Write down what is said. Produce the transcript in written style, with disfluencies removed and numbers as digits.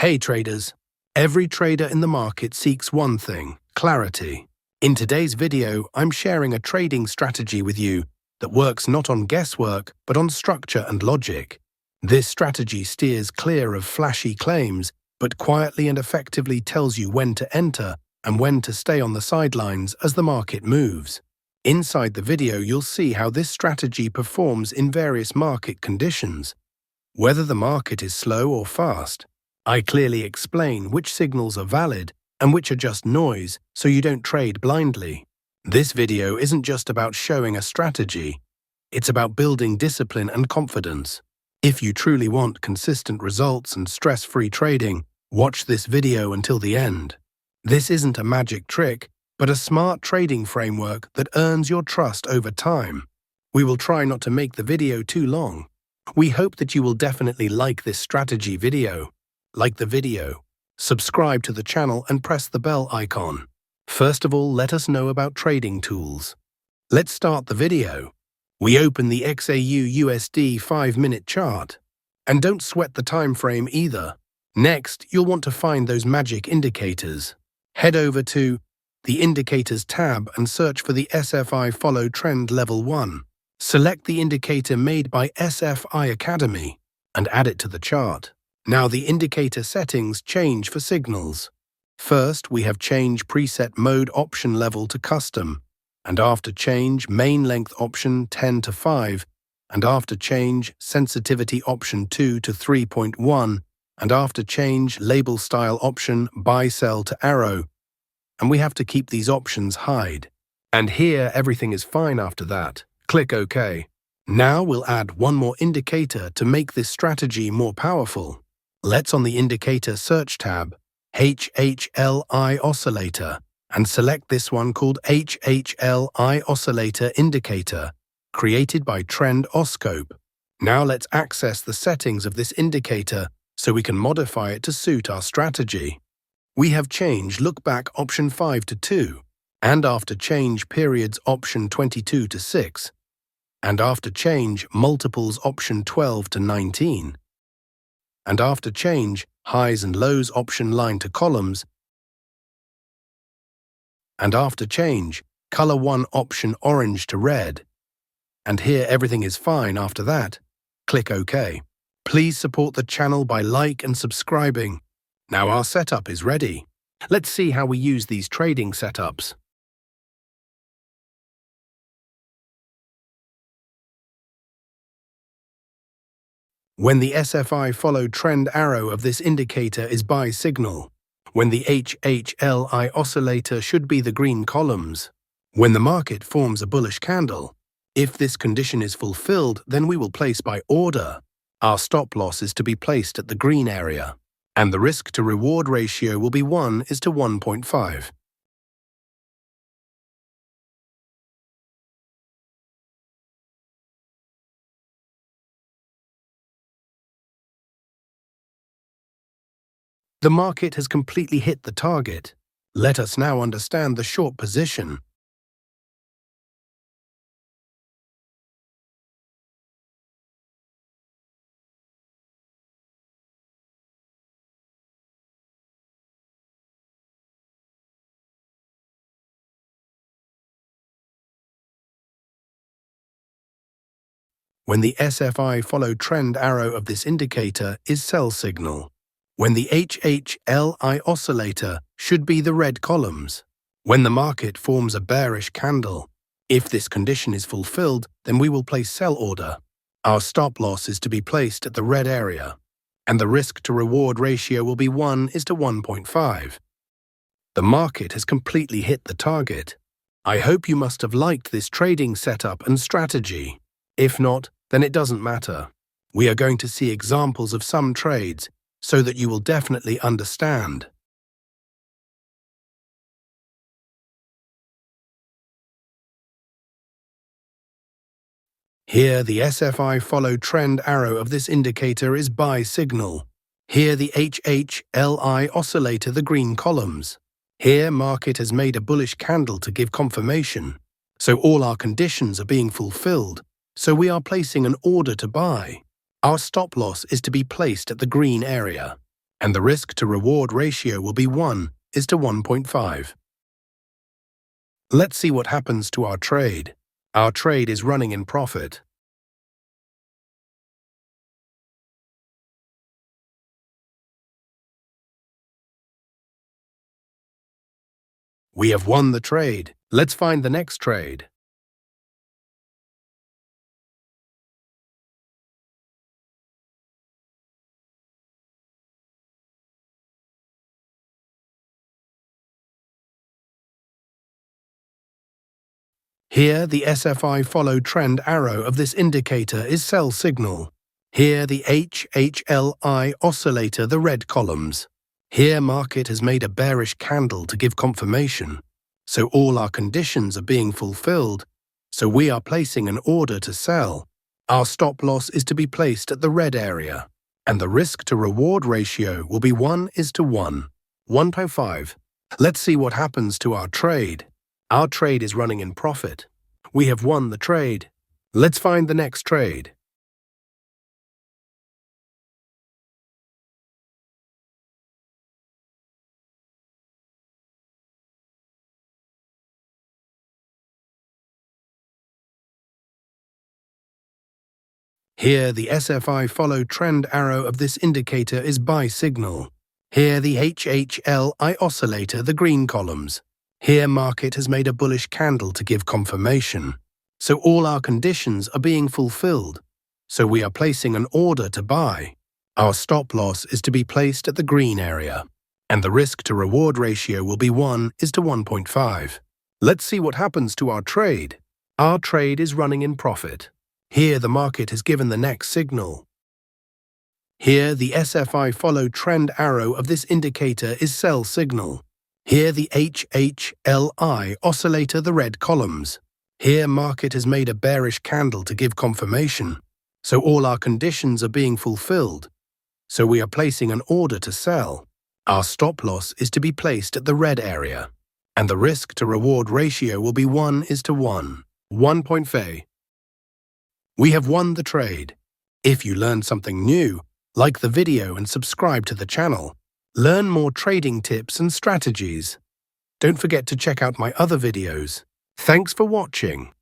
Hey traders! Every trader in the market seeks one thing: clarity. In today's video, I'm sharing a trading strategy with you that works not on guesswork, but on structure and logic. This strategy steers clear of flashy claims, but quietly and effectively tells you when to enter and when to stay on the sidelines as the market moves. Inside the video, you'll see how this strategy performs in various market conditions. Whether the market is slow or fast, I clearly explain which signals are valid and which are just noise, so you don't trade blindly. This video isn't just about showing a strategy, it's about building discipline and confidence. If you truly want consistent results and stress-free trading, watch this video until the end. This isn't a magic trick, but a smart trading framework that earns your trust over time. We will try not to make the video too long. We hope that you will definitely like this strategy video. Like the video, subscribe to the channel and press the bell icon. First of all, let us know about trading tools. Let's start the video. We open the XAU/USD 5-minute chart. And don't sweat the time frame either. Next, you'll want to find those magic indicators. Head over to the Indicators tab and search for the SFI Follow Trend Level 1. Select the indicator made by SFI Academy and add it to the chart. Now the indicator settings change for signals. First, we have Change Preset Mode Option Level to Custom, and after change, Main Length Option 10 to 5, and after change, Sensitivity Option 2 to 3.1, and after change, Label Style Option Buy Sell to Arrow, and we have to keep these options hide. And here, everything is fine after that. Click OK. Now we'll add one more indicator to make this strategy more powerful. Let's on the Indicator Search tab, HHLI Oscillator, and select this one called HHLI Oscillator Indicator, created by TrendOscope. Now let's access the settings of this indicator so we can modify it to suit our strategy. We have Change Look Back Option 5 to 2, and after change Periods Option 22 to 6, and after change Multiples Option 12 to 19. And after change, Highs and Lows Option Line to Columns, and after change, Color 1 Option Orange to Red. And here everything is fine after that. Click OK. Please support the channel by like and subscribing. Now our setup is ready. Let's see how we use these trading setups. When the SFI Follow Trend arrow of this indicator is buy signal. When the HHLI oscillator should be the green columns. When the market forms a bullish candle. If this condition is fulfilled, then we will place by order. Our stop loss is to be placed at the green area. And the risk to reward ratio will be 1 is to 1.5. The market has completely hit the target. Let us now understand the short position. When the SFI Follow Trend arrow of this indicator is sell signal. When the HHLI oscillator should be the red columns. When the market forms a bearish candle. If this condition is fulfilled, then we will place sell order. Our stop loss is to be placed at the red area. And the risk to reward ratio will be 1 is to 1.5. The market has completely hit the target. I hope you must have liked this trading setup and strategy. If not, then it doesn't matter. We are going to see examples of some trades, so that you will definitely understand. Here the SFI Follow Trend arrow of this indicator is buy signal. Here the HHLI oscillator the green columns. Here market has made a bullish candle to give confirmation. So all our conditions are being fulfilled, so we are placing an order to buy. Our stop loss is to be placed at the green area. and the risk to reward ratio will be 1:1.5. Let's see what happens to our trade. Our trade is running in profit. We have won the trade. Let's find the next trade. Here, the SFI follow trend arrow of this indicator is sell signal. Here, the HHLI oscillator, the red columns. Here, market has made a bearish candle to give confirmation. So all our conditions are being fulfilled. So we are placing an order to sell. Our stop loss is to be placed at the red area. And the risk to reward ratio will be 1:1, 1.5. Let's see what happens to our trade. Our trade is running in profit. We have won the trade. Let's find the next trade. Here, the SFI follow trend arrow of this indicator is buy signal. Here, the HHLI oscillator, the green columns. Here, market has made a bullish candle to give confirmation. So all our conditions are being fulfilled. So we are placing an order to buy. Our stop loss is to be placed at the green area. And the risk to reward ratio will be 1:1.5. Let's see what happens to our trade. Our trade is running in profit. Here, the market has given the next signal. Here, the SFI follow trend arrow of this indicator is sell signal. Here, the HHLI oscillator, the red columns. Here, market has made a bearish candle to give confirmation. So all our conditions are being fulfilled. So we are placing an order to sell. Our stop loss is to be placed at the red area. And the risk to reward ratio will be 1:1, 1.5. We have won the trade. If you learned something new, like the video and subscribe to the channel. Learn more trading tips and strategies. Don't forget to check out my other videos. Thanks for watching.